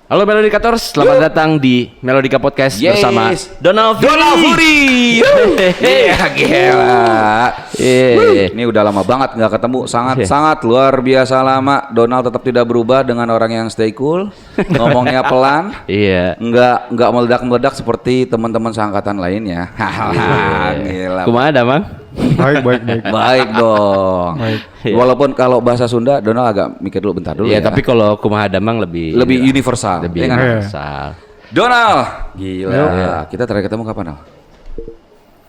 Halo Melodicators, selamat datang di Melodica Podcast bersama Donald Fury. Iya, gila. Ini udah lama banget nggak ketemu, sangat luar biasa lama. Donald tetap tidak berubah dengan orang yang stay cool, ngomongnya pelan. Iya. Nggak meledak-meledak seperti teman-teman seangkatan lainnya. Gila. Kumaha ada, Mang? Baik. Baik dong. Baik. Walaupun kalau bahasa Sunda Donald agak mikir dulu bentar dulu Iya, ya. tapi kalau kumaha damang lebih universal. lebih ya kan? universal. Donald, gila. Kita terakhir ketemu kapan, Al?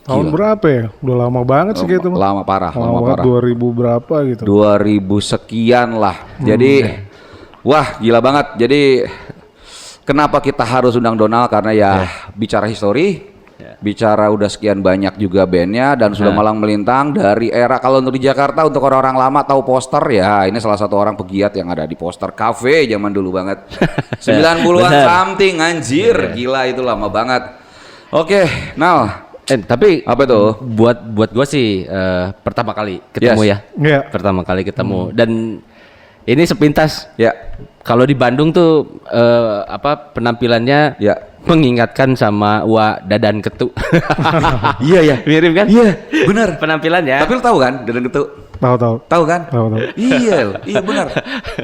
Tahun berapa ya? Udah lama banget sih gitu. Lama parah. 2000 berapa gitu. 2000 sekian lah. Jadi wah gila banget. Jadi kenapa kita harus undang Donald? Karena ya bicara histori, bicara udah sekian banyak juga bandnya dan sudah malang melintang dari era kalau untuk di Jakarta untuk orang-orang lama tahu poster ya ini salah satu orang pegiat yang ada di poster kafe zaman dulu banget 90-an something anjir gila itu lama banget. Oke, Nal. Tapi Apa tuh? Buat gua sih pertama kali ketemu ya. Iya. Pertama kali ketemu dan ini sepintas. Ya. Kalau di Bandung tuh penampilannya mengingatkan sama Dadan Ketu. Iya ya. Mirip kan? Iya, benar. Penampilannya. Tapi lu tahu kan Dadan Ketu? Tahu. Tahu kan? Tahu. Iya benar.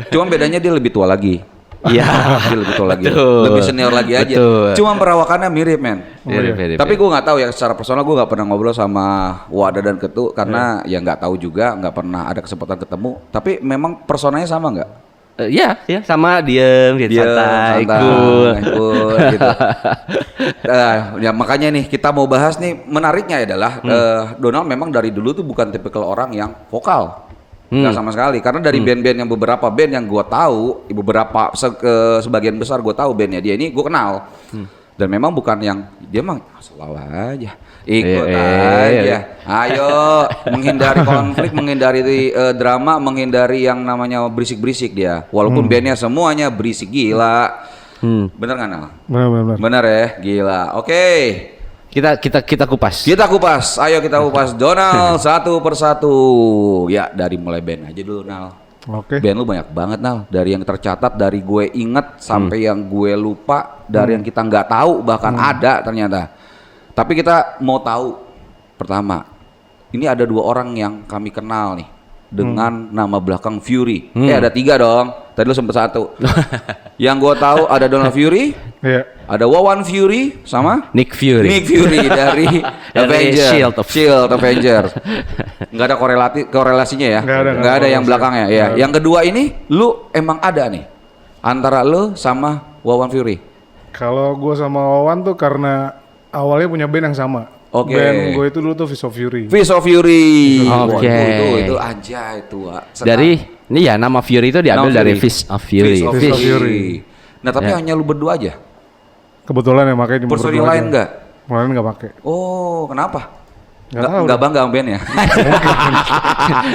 Cuma bedanya dia lebih tua lagi. Iya. Dia lebih tua lagi. Betul. Lebih senior lagi aja. Betul. Cuma perawakannya mirip, men. Mirip. Tapi gue nggak tahu ya secara personal gue nggak pernah ngobrol sama Wada dan Ketu karena ya nggak tahu juga, nggak pernah ada kesempatan ketemu. Tapi memang personanya sama nggak? Iya, sama diem santai, cool gitu. Ya makanya nih kita mau bahas nih menariknya adalah Donald memang dari dulu tuh bukan tipikal orang yang vokal. Nggak sama sekali karena dari band-band yang beberapa band yang gue tahu beberapa sebagian besar gue tahu bandnya dia ini gue kenal dan memang bukan yang dia mah selalu aja ikut aja ayo menghindari konflik menghindari drama menghindari yang namanya berisik-berisik dia walaupun bandnya semuanya berisik gila bener kan Al? Bener ya gila oke. Kita kupas. Ayo kita kupas Donald satu persatu. Ya dari mulai band aja dulu Nal. Oke. Band lu banyak banget Nal. Dari yang tercatat, dari gue inget sampai yang gue lupa, dari yang kita nggak tahu bahkan ada ternyata. Tapi kita mau tahu pertama, ini ada dua orang yang kami kenal nih dengan nama belakang Fury. Ada tiga dong. Tadi lu sempet satu. Yang gue tahu ada Donald Fury, ada Wawan Fury sama Nick Fury dari Avengers. Shield Avengers. Nggak ada korelasinya ya. Nggak ada yang belakangnya ya. Yang kedua ini, lu emang ada nih antara lu sama Wawan Fury. Kalau gue sama Wawan tuh karena awalnya punya band yang sama. Oke. Band gue itu dulu tuh Fist of Fury. Oke. Itu aja itu. Dari ini ya nama Fury itu diambil dari Fist of Fury. Fist of Fury. Nah tapi hanya lu berdua aja. Kebetulan ya makanya cuma Personil berdua lain aja. enggak? Lain nggak pakai. Oh kenapa? Nggak tahu. Nggak bangga sama bandnya.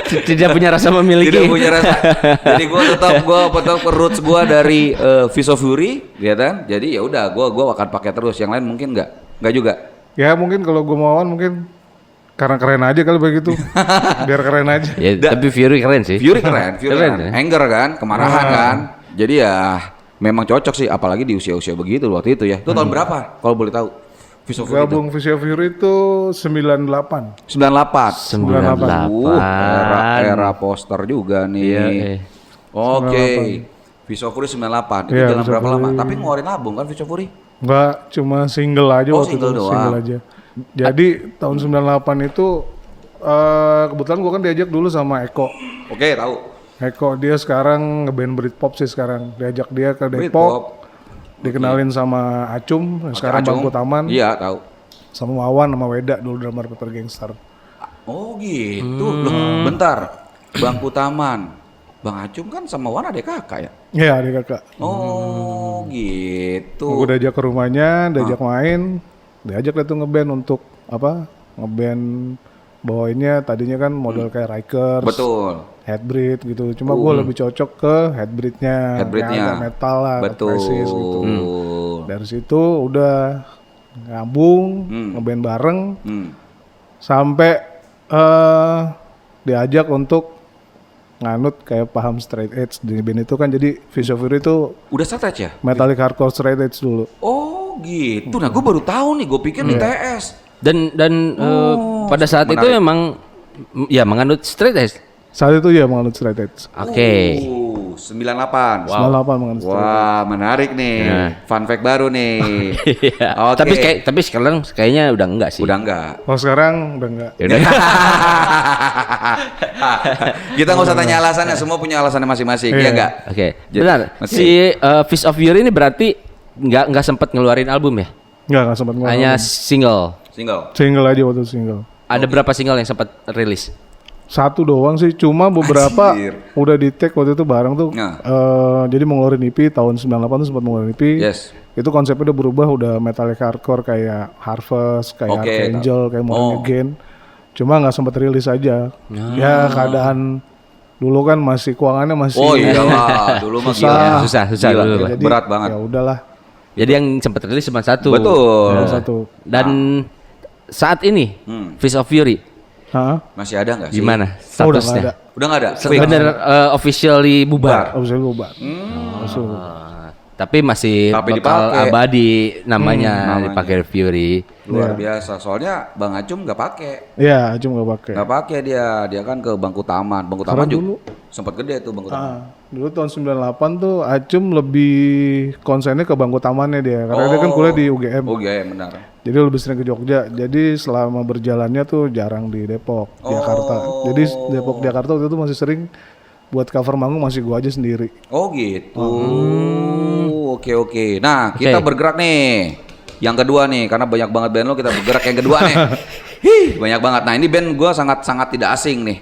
Tidak punya rasa memiliki. Tidak punya rasa. Jadi gue tetap roots gue dari Fist of Fury, ya kan? Jadi ya udah gue akan pakai terus. Yang lain mungkin nggak juga. Ya mungkin kalau gue mau Wawan mungkin karena keren aja kali begitu. Biar keren aja. Ya, tapi Fury keren sih. Fury keren. Ya? Anger kan, kemarahan kan. Jadi ya memang cocok sih, apalagi di usia-usia begitu waktu itu ya. Itu tahun berapa? Kalau boleh tahu. Gabung Fist of Fury itu 98. 98. Era poster juga nih. Iya. Oke. Fist of Fury 98. Itu jalan berapa lama? Tapi ngeluarin album kan Fist of Fury? Enggak, cuma single aja waktu single itu. doang. Single aja. Jadi tahun 98 itu kebetulan gua kan diajak dulu sama Eko. Oke, tahu. Eko dia sekarang ngeband Britpop sih sekarang. Diajak dia ke Depok. Britpop. Dikenalin sama Acum, sekarang Bangku Taman. Iya, tahu. Sama Wawan sama Weda dulu drummer Paper Gangster. Oh gitu. Loh, bentar. Bangku Taman. Bang Acum kan sama Wan ada kakak ya? Iya, adik kakak. Oh gitu. Gue diajak ke rumahnya, diajak main. Diajak dia tuh ngeband untuk apa? Ngeband bawainnya tadinya kan model kayak Rikers. Betul. Headbreed gitu. Cuma gue lebih cocok ke headbreednya. Kayak metal lah, betul. Crisis gitu. Dari situ udah ngambung, ngeband bareng. Sampai diajak untuk nganut kayak paham straight edge di band itu kan, jadi Fish of Fury itu Udah straight edge ya? metallic hardcore straight edge dulu. Oh gitu. Nah gue baru tahu nih, gue pikir di TS. Dan pada saat itu menarik. memang ya menganut straight edge. Saat itu ya menganut straight edge. Oke. 98. 98 menganut straight edge. Wah, menarik nih. Nah. Fun fact baru nih. Iya. Oke. Tapi sekarang kayaknya udah enggak sih. Udah enggak. Kalau sekarang udah enggak. Ya udah. Kita nggak usah tanya alasannya, semua punya alasannya masing-masing, ya enggak? Oke. Jadi- Benar. oke. Si Fish of Fury ini berarti nggak sempat ngeluarin album ya? Enggak sempat ngeluarin. Hanya single. Single. Aja waktu itu single. Ada berapa single yang sempat rilis? Satu doang sih, cuma beberapa Anjir. udah di take waktu itu bareng tuh. Nah. Jadi mau ngeluarin EP tahun 98 tuh sempat mau ngeluarin EP. Yes. Itu konsepnya udah berubah, udah metallic hardcore kayak Harvest, kayak Oke, Archangel, kayak Morning oh. Again. Cuma nggak sempat rilis aja. Ya keadaan dulu kan masih keuangannya masih Oh iyalah, dulu mah Susah. gila. Susah Gila, dulu. gila. Berat banget. Ya udahlah. Jadi yang sempat rilis cuma satu. Betul. Yang satu. Dan saat ini Fish of Fury Hah? Masih ada nggak sih? gimana Oh, udah nggak ada. statusnya? Udah nggak ada? Bener officially bubar. Oh, saya lupa. Tapi masih Tapi bakal dipakai. abadi namanya namanya. dipakai Fury. Luar biasa. Soalnya Bang Acum nggak pakai. Iya, cuma nggak pakai. Nggak pakai dia kan ke Bangku Taman. Bangku Karena Taman dulu- juga sempat gede tuh Bangku Taman. Dulu tahun 98 tuh Acum lebih konsennya ke bangku tamannya dia. Karena dia kan kuliah di UGM. Oh iya benar. Jadi lebih sering ke Jogja. Jadi selama berjalannya tuh jarang di Depok, Jakarta. Jadi Depok, Jakarta waktu itu masih sering buat cover manggung masih gua aja sendiri. Oh gitu. Oke. Nah kita bergerak nih. Yang kedua nih, karena banyak banget band lo, kita bergerak yang kedua nih. Banyak banget. Nah ini band gue sangat tidak asing nih.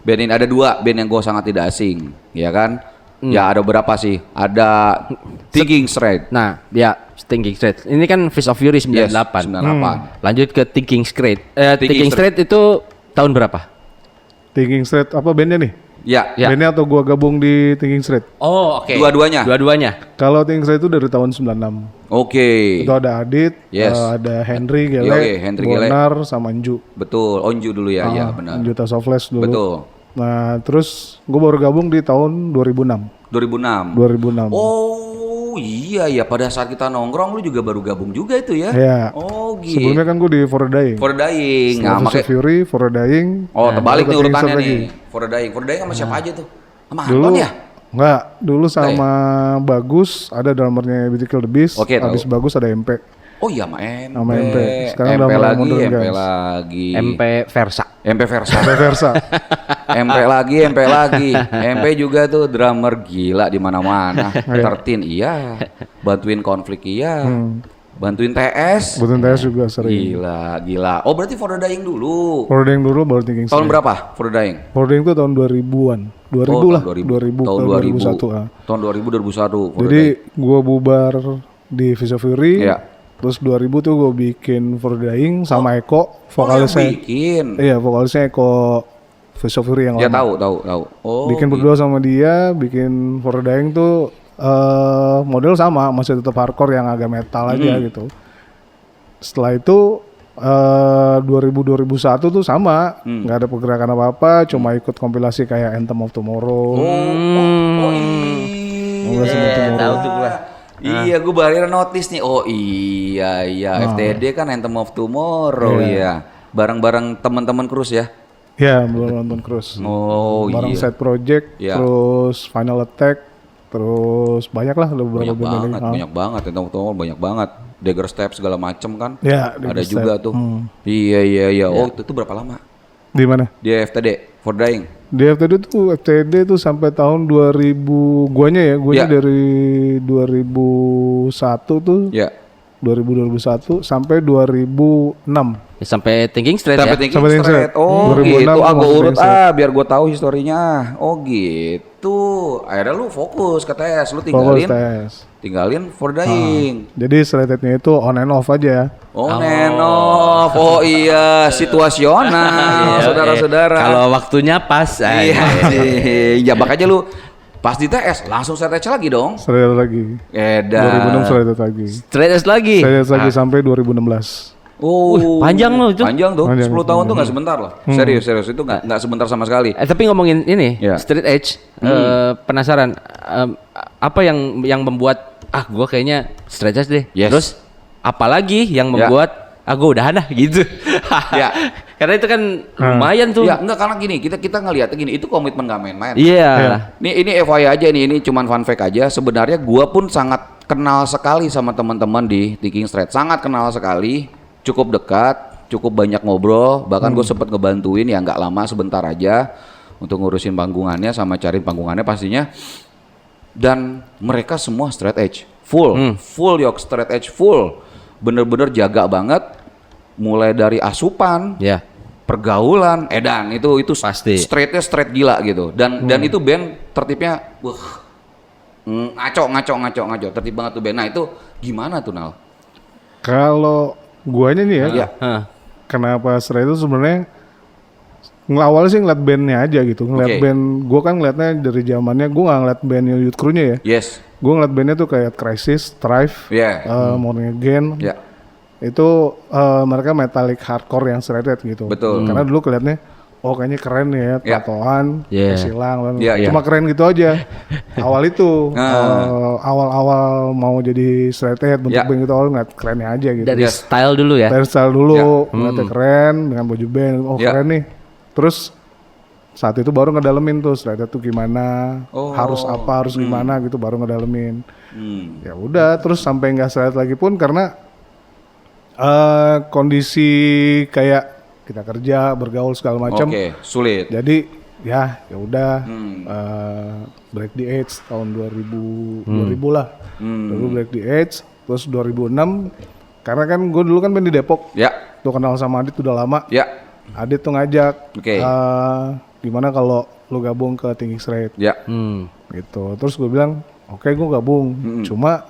Band ini ada dua band yang gue sangat tidak asing, ya kan? Ya ada berapa sih? Ada Thinking Straight. Nah, ya Thinking Straight. Ini kan Fish of Fury 98. Yes, 98. Lanjut ke Thinking Straight. Thinking Thinking Straight itu tahun berapa? Thinking Straight apa bandnya nih? Ya, Ya. Bandnya atau gua gabung di Thinking Straight? Oh, oke. Dua-duanya? Dua-duanya. Kalau Thinking Straight itu dari tahun 96. Oke. Itu ada Adit, Yes. ada Henry Gele, Yoi, Henry Gele. Bonar sama Anju. Betul, Onju dulu ya, ya benar. Anju Tasofles dulu. Betul. Nah, terus gue baru gabung di tahun 2006. 2006. 2006. Oh iya pada saat kita nongkrong lu juga baru gabung juga itu ya? Ya. Oh gitu. Sebelumnya kan gue di For the Dying. For the Dying. Setelah Nah, Fish of makanya Fury, For the Dying. oh terbalik nih baru ke urutannya Thinking nih. Straight For the Dying. For the Dying sama siapa aja tuh? Sama Dulu Anton ya? Enggak, dulu sama Bagus, ada drummernya Beauty Kill the Beast. Oke, tahu. Habis Bagus ada MP. Oh iya sama MP. Sama MP. Sekarang udah MP mulai lagi, modern, MP guys. lagi. MP Versa. MP Versa. Ada Versa. MP lagi, MP lagi. MP juga tuh drummer gila di mana-mana. 13 iya. Bantuin konflik iya. Bantuin TS. Butuh TS juga sering. Gila. Oh berarti For the Dying dulu. For the Dying dulu baru Thinking Tahun Straight. berapa For the Dying? For the Dying itu tahun 2000-an. 2000 Oh, lah. tahun 2000 Tahun ke 2000. 2001. Ah. Tahun 2000 2001. For the Jadi Dying. gue bubar di Fish of Fury. Iya. Terus 2000 tuh gue bikin For the Dying sama Eko. Oh, yang Vokalisnya. bikin. Iya, vokalisnya Eko Fish of Fury yang Ya lama. tahu. Oh. Bikin berdua sama dia, bikin For the Dying tuh model sama, masih tetap hardcore yang agak metal aja gitu. Setelah itu 2000-2001 tuh sama, nggak ada pergerakan apa-apa, cuma ikut kompilasi kayak Anthem of Tomorrow. Iya, tahu tuh gua. Iya, gue baru notice nih. Oh iya, FTD kan Anthem of Tomorrow ya. Bareng-bareng teman-teman Cruise ya. Ya, belum nonton Cruise. Oh Bareng iya. Side Project, Iya. terus Final Attack, terus banyak lah ada beberapa Banyak banget, Anthem of Tomorrow banyak banget. Dagger Step segala macem kan. Ya, Ada Dagger juga Step. tuh. Iya. Oh, itu tuh berapa lama? Di mana? Di FTD For Dying. Di FTD tuh sampai tahun 2000, guanya Ya. dari 2001 tuh, Ya. 2001 sampai 2006. Ya, sampai Thinking Straight Sampai ya. Thinking Sampai Thinking Straight. Straight. Oh 2006 gitu. Gue masuk urut Thinking Straight. biar gue tahu historinya. Oh gitu. Akhirnya lu fokus ke TS, lu Fokus tinggalin tes. tinggalin For Dying. Jadi seletnya itu on and off aja. Oh, Nenov. Oh iya, situasional, saudara-saudara. Kalau waktunya pas. Iya sih. Ya makanya lu pas di TS langsung set lagi dong. Selet lagi. Edan. 2006 selet lagi. Straight edge lagi. Selet lagi sampai 2016. panjang loh itu. Panjang tuh, Panjang. 10 tahun tuh nggak sebentar loh. Serius itu nggak sebentar sama sekali. Tapi ngomongin ini Ya. straight edge, penasaran apa yang membuat gue kayaknya straight edge deh. Yes. Terus apalagi yang Ya. membuat gue udahan dah gitu. Ya. Karena itu kan lumayan tuh. Ya enggak, karena gini, kita ngelihat gini, itu komitmen nggak main-main. Iya. Ini FYI aja ini cuman fun fact aja. Sebenarnya gua pun sangat kenal sekali sama teman-teman di Thinking Straight. Sangat kenal sekali, cukup dekat, cukup banyak ngobrol, bahkan gue sempet ngebantuin ya nggak lama, sebentar aja untuk ngurusin panggungannya sama cariin panggungannya pastinya. Dan mereka semua straight edge, full yok straight edge, full. Bener-bener jaga banget, mulai dari asupan, Ya. pergaulan, edan itu Pasti. straightnya straight gila gitu. Dan itu band tertibnya, ngaco, tertib banget tuh band. Nah itu gimana tuh Nal? Kalau guanya nih ya, Iya. kenapa straight itu sebenarnya awalnya sih ngeliat bandnya aja gitu, ngeliat Oke. band. Gue kan ngeliatnya dari zamannya gue nggak ngeliat bandnya Youth Crew-nya ya. Yes, Gue ngeliat bandnya tuh kayak Crisis, Thrive, ya, Morning Again. ya, Itu mereka metallic hardcore yang shredded gitu. Betul. Karena dulu kelihatannya, oh kayaknya keren nih ya, Ya. tatoan, Yeah. silang, Ya, ya. cuma keren gitu aja. Awal itu, awal-awal mau jadi shredded, bentuk Ya. band gitu, awal ngeliat kerennya aja gitu. Dari style dulu ya. Hairstyle dulu, ngeliatnya keren, dengan baju band, oh Ya. keren nih. Terus saat itu baru ngedalemin tuh shredded tuh gimana, Oh. harus apa, harus gimana gitu, baru ngedalemin. Hmm. Ya udah, terus sampai nggak shredded lagi pun karena kondisi kayak kita kerja, bergaul segala macam. Oke, sulit. Jadi ya udah break the age tahun 2000 lah. 2000 break the age, terus 2006 karena kan gue dulu kan main di Depok. Ya, Tuh kenal sama Adit udah lama. ya, Adit tuh ngajak Oke. gimana kalau lu gabung ke Thinking Straight ya. gitu. Terus gue bilang, oke gue gabung. Cuma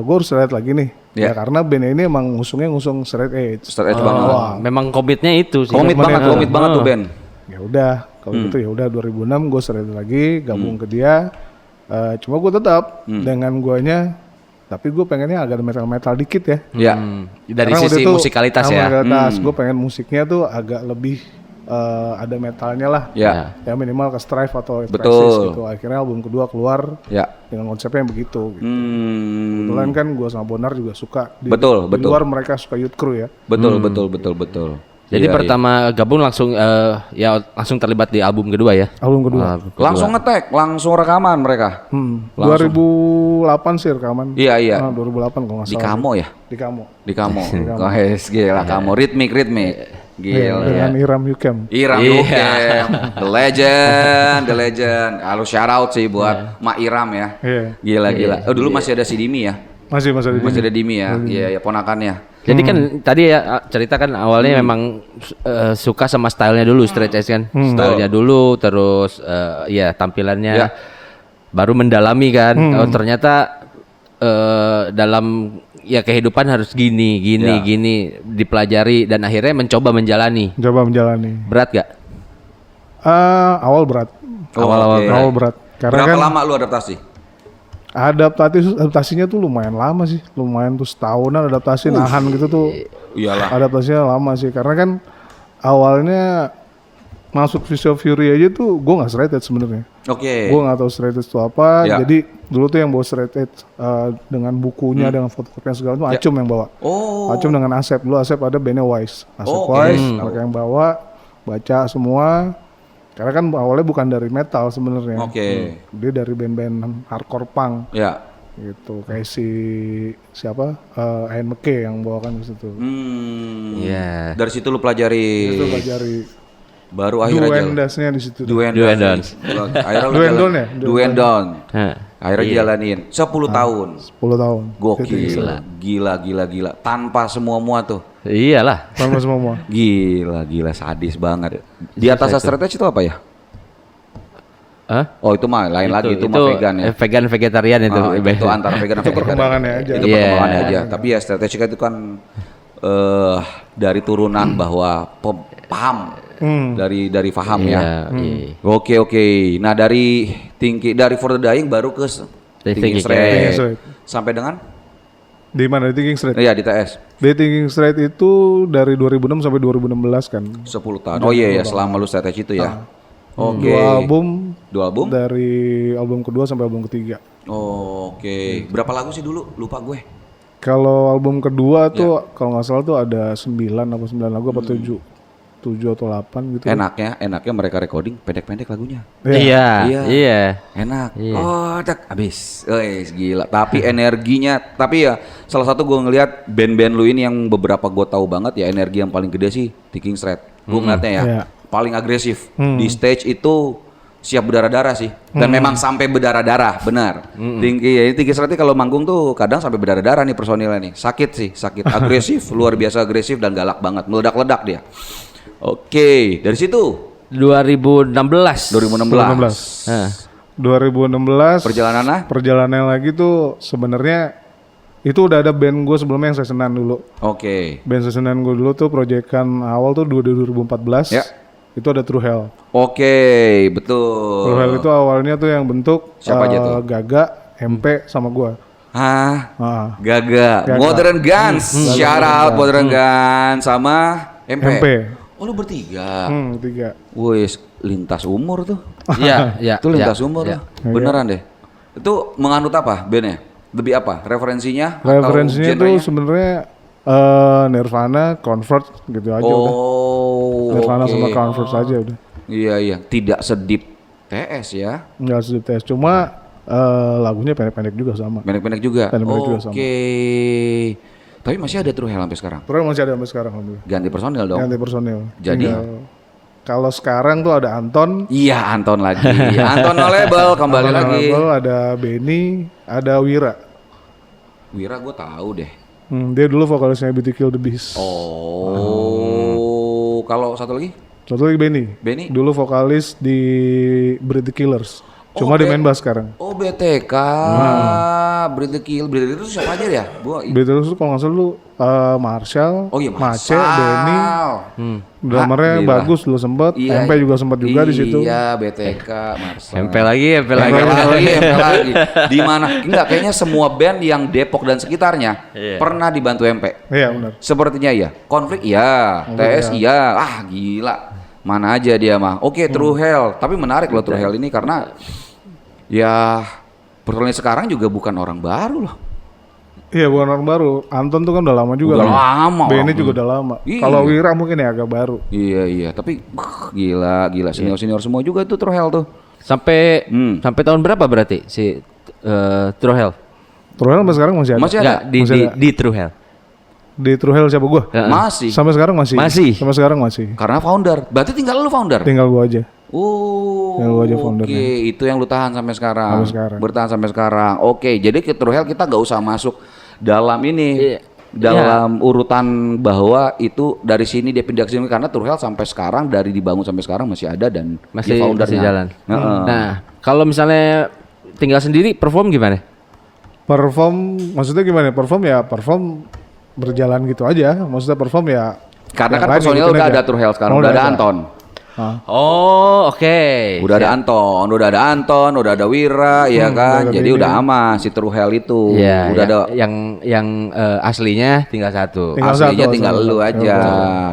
gue harus straight lagi nih. Ya. Ya karena band ini emang ngusung straight edge. Straight edge banget. Memang komitnya itu sih. Komit banget tuh band. Ya udah, kalau gitu ya udah 2006 gue straight lagi gabung ke dia. Cuma gue tetap dengan guanya, tapi gue pengennya agak metal dikit ya. Ya. Dari Karena waktu sisi itu musikalitas ya. gue pengen musiknya tuh agak lebih ada metalnya lah. Ya. Ya minimal ke Strive atau Betul. Crisis gitu. Akhirnya album kedua keluar Ya. dengan konsepnya yang begitu. Gitu. Hmm. Kebetulan kan gue sama Bonar juga suka. Di Betul. luar mereka suka Youth Crew ya. Betul. Jadi Iya, pertama gabung langsung langsung terlibat di album kedua ya. Album kedua. iya. Langsung ngetek, langsung rekaman mereka. 2008 sih rekaman. Iya. 2008 kalau nggak Di salah. Kamo ya? Di Kamo. Di Kamo. Guys, gila Kamo. Ritmik. Gila. Dengan Iram Yukem. Iram Yukem, the legend. Halo shout out sih buat Mak Iram ya. Iya. Gila. Oh dulu masih ada si Dimi ya? Masih ada di Masih ada Dimi ya? Iya, ponakannya. Jadi kan tadi ya cerita kan awalnya memang suka sama stylenya dulu straight edge kan. Stylenya dulu terus ya tampilannya Ya. baru mendalami kan. Oh, ternyata dalam ya kehidupan harus gini dipelajari dan akhirnya mencoba menjalani. Coba menjalani. Berat gak? Awal berat. Awal-awal Oke. Awal berat. Karena Berapa kan lama lu adaptasi? adaptasinya tuh lumayan lama sih. Lumayan tuh setahunan adaptasi nahan gitu tuh. Iyalah. Adaptasinya lama sih. Karena kan awalnya masuk Visual Fury aja tuh gue nggak straight edge sebenarnya. Oke. Gue nggak tahu straight edge itu apa. Ya. Jadi dulu tuh yang bawa straight edge dengan bukunya, dengan fotokopian segala tuh Acum yang bawa. Oh. Acum dengan Asep. Dulu Asep ada bandnya Wise. Asep Oh, oke. Wise, mereka yang bawa, baca semua. Karena kan awalnya bukan dari metal sebenarnya. Oke. Dia dari band-band hardcore punk Ya. gitu. Kayak siapa? Ian McKay yang bawakan di situ. Iya. Dari situ lu pelajari. Itu pelajari Baru do akhirnya and dance-nya di situ. Do and Do and dance. Akhirnya lu Do and jalan- done ya? Do and done. Hah. Akhirnya jalanin 10 tahun. 10 tahun. Gokil. Gila. Tanpa semua tuh. Iyalah. Sama semua. Gila sadis banget. Di atas straight edge itu apa ya? Hah? Oh itu mah lain lagi itu mah vegan ya. Vegan vegetarian itu. Ah, itu antara vegan dan vegetarian. perkembangannya aja. Itu Iya. perkembangannya aja. Tapi ya straight edge itu kan dari turunan bahwa paham dari paham ya. Iya. Oke. Nah dari For the Dying baru ke Thinking Thinking Straight. Straight. Sampai dengan Di mana? Di Thinking Straight? Iya di TS. Di Thinking Straight itu dari 2006 sampai 2016 kan. 10 tahun. Oh iya ya, selama lu stretch itu ya. Oke. Dua album. Dari album kedua sampai album ketiga. Oke. Berapa lagu sih dulu? Lupa gue. Kalau album kedua tuh kalau nggak salah tuh ada 9 lagu apa 7 atau 8 gitu. Enaknya mereka recording pendek-pendek lagunya. Iya. Enak. Oh, habis. Gila. Tapi energinya, tapi ya salah satu gue ngelihat band-band lu ini yang beberapa gue tahu banget ya energi yang paling gede sih Thinking Straight. Gue ngeliatnya ya, paling agresif di stage itu siap berdarah-darah sih. Dan memang sampai berdarah-darah, benar. Thinking Straight kalau manggung tuh kadang sampai berdarah-darah nih personilnya nih. Sakit. Agresif, luar biasa agresif dan galak banget. Meledak-ledak dia. Oke, dari situ 2016. 2016 perjalanan lagi tuh sebenarnya itu udah ada band gue sebelumnya yang Sesenan dulu. Oke. Band Sesenan gue dulu tuh proyekan awal tuh 2014. Ya. Itu ada True Hell. Oke, betul. True Hell itu awalnya tuh yang bentuk siapa aja tuh? Gaga, MP sama gue. Gaga. Modern Guns. Shout out Modern Guns sama MP. Oh lu bertiga. Tiga. Wih, lintas umur tuh. Iya. Itu lintas umur tuh. Beneran deh. Itu menganut apa bandnya? Lebih apa? Referensinya tuh sebenarnya Nirvana, Converge gitu aja udah. Nirvana sama Converge aja udah. Iya. Tidak sedip TS ya. Enggak sedip TS, cuma lagunya pendek-pendek juga sama. Pendek-pendek juga. Oke. Tapi masih ada True Hell sampai sekarang? True Hell masih ada sampai sekarang. Alhamdulillah. Ganti personil dong? Ganti personil. Jadi? Kalau sekarang tuh ada Anton. Iya, Anton lagi. Anton No Label kembali lagi. Ada Benny, ada Wira. Wira gue tahu deh. Dia dulu vokalisnya Beauty Kill the Beast. Kalau satu lagi? Satu lagi Benny. Dulu vokalis di Breed the Killers. Cuma dia main bass sekarang. Oh BTK, Breed the Kill, Breed the Kill itu siapa aja ya? Breed the Kill itu kalau nggak salah lu Marshall, Mace, Denny, drummernya bagus dulu sempet, MP juga sempet juga di situ. Iya BTK, Marshall. MP lagi. Di mana? Enggak, kayaknya semua band yang Depok dan sekitarnya pernah dibantu MP. Iya benar. Sepertinya iya. Konflik iya, TS iya. Gila. Mana aja dia mah. Oke, True Hell. Tapi menarik loh True Hell ini karena ya personil sekarang juga bukan orang baru loh. Iya, bukan orang baru. Anton tuh kan udah lama juga. Udah lama. Benny juga udah lama. Kalau Wira mungkin ya agak baru. Iya. Tapi gila senior semua juga tuh True Hell tuh. Sampai tahun berapa berarti si True Hell? True Hell sampai sekarang masih ada. Masih ada. Di True Hell. Di True Hell siapa gua? Masih. Sampai sekarang masih. Sampai sekarang masih. Karena founder. Berarti tinggal lu founder? Tinggal gua aja. Tinggal gua aja foundernya. Oke, itu yang lu tahan sampai sekarang. Bertahan sampai sekarang. Oke, jadi ke True Hell kita nggak usah masuk dalam ini. Dalam urutan bahwa itu dari sini dia pindah ke sini karena True Hell sampai sekarang dari dibangun sampai sekarang masih ada dan masih jalan. Nah, kalau misalnya tinggal sendiri perform gimana? Maksudnya gimana? Perform berjalan gitu aja, maksudnya perform ya. Karena kan personil udah ada True Hell sekarang, udah ada Anton. Oke. Udah ada Anton, udah ada Wira, ya kan. Jadi udah aman si True Hell itu. Udah ada yang aslinya tinggal satu. Aslinya tinggal lu aja,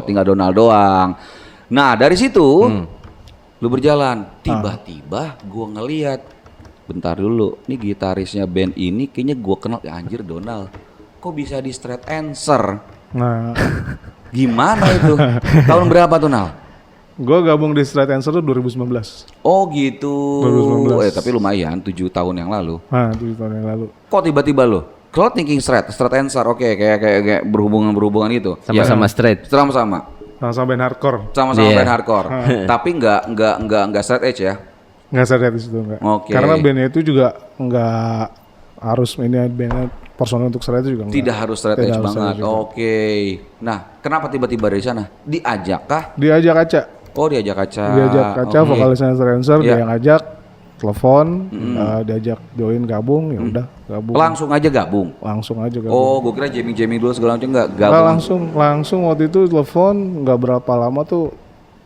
tinggal Donald doang. Nah dari situ lu berjalan, tiba-tiba gua ngelihat, bentar dulu, nih gitarisnya band ini kayaknya gua kenal, ya anjir Donald. Kok bisa di Straight Answer? Nah, gimana itu? Tahun berapa tuh Nal? Gue gabung di Straight Answer tuh 2019. Oh gitu. 2019. Tapi lumayan, 7 tahun yang lalu. 7 tahun yang lalu. Kok tiba-tiba lo? Kalau Thinking Straight Answer, oke, kayak berhubungan itu. Sama-sama straight. Sama-sama band hardcore. Band hardcore. Tapi nggak straight edge ya? Nggak straight edge itu enggak. Oke. Karena bandnya itu juga nggak harus ini bandnya personal untuk straight itu juga tidak harus straight edge banget. Oke. Nah, kenapa tiba-tiba dari sana? Diajak kah? Diajak Kaca. Oh, diajak Kaca. Vokalisnya Straight dia ngajak, telepon, diajak join gabung, ya udah gabung. Langsung aja gabung. Oh, gue kira jamming dulu segala macam enggak gabung. Enggak, langsung waktu itu telepon, enggak berapa lama tuh,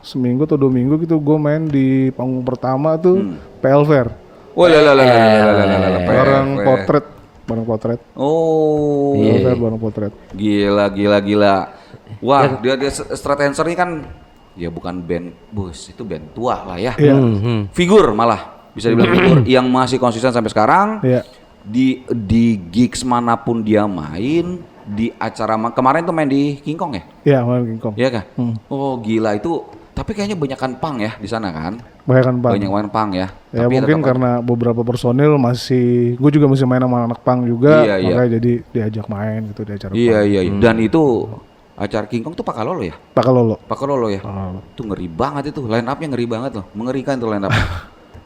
seminggu atau 2 minggu gitu gue main di panggung pertama tuh PL Fair. Oh, orang potret bareng potret. Oh. Iya. Bareng potret. Gila. Wah, dia Stratenser ini kan ya bukan band bus, itu band tua lah ya. Iya. Figur malah bisa dibilang figur yang masih konsisten sampai sekarang. Iya. Di gigs manapun dia main, di acara kemarin tuh main di King Kong ya? Iya, main King Kong. Iya kan? Oh, gila itu. Tapi kayaknya banyakan punk ya di sana kan? Banyak punk ya. Ya tapi mungkin karena beberapa personil gue juga masih main sama anak punk juga, makanya jadi diajak main gitu di acara punk. Iya. Dan itu acara King Kong tuh Pakalolo ya? Pakalolo ya? Tuh ngeri banget itu, line up-nya ngeri banget loh, mengerikan tuh line up.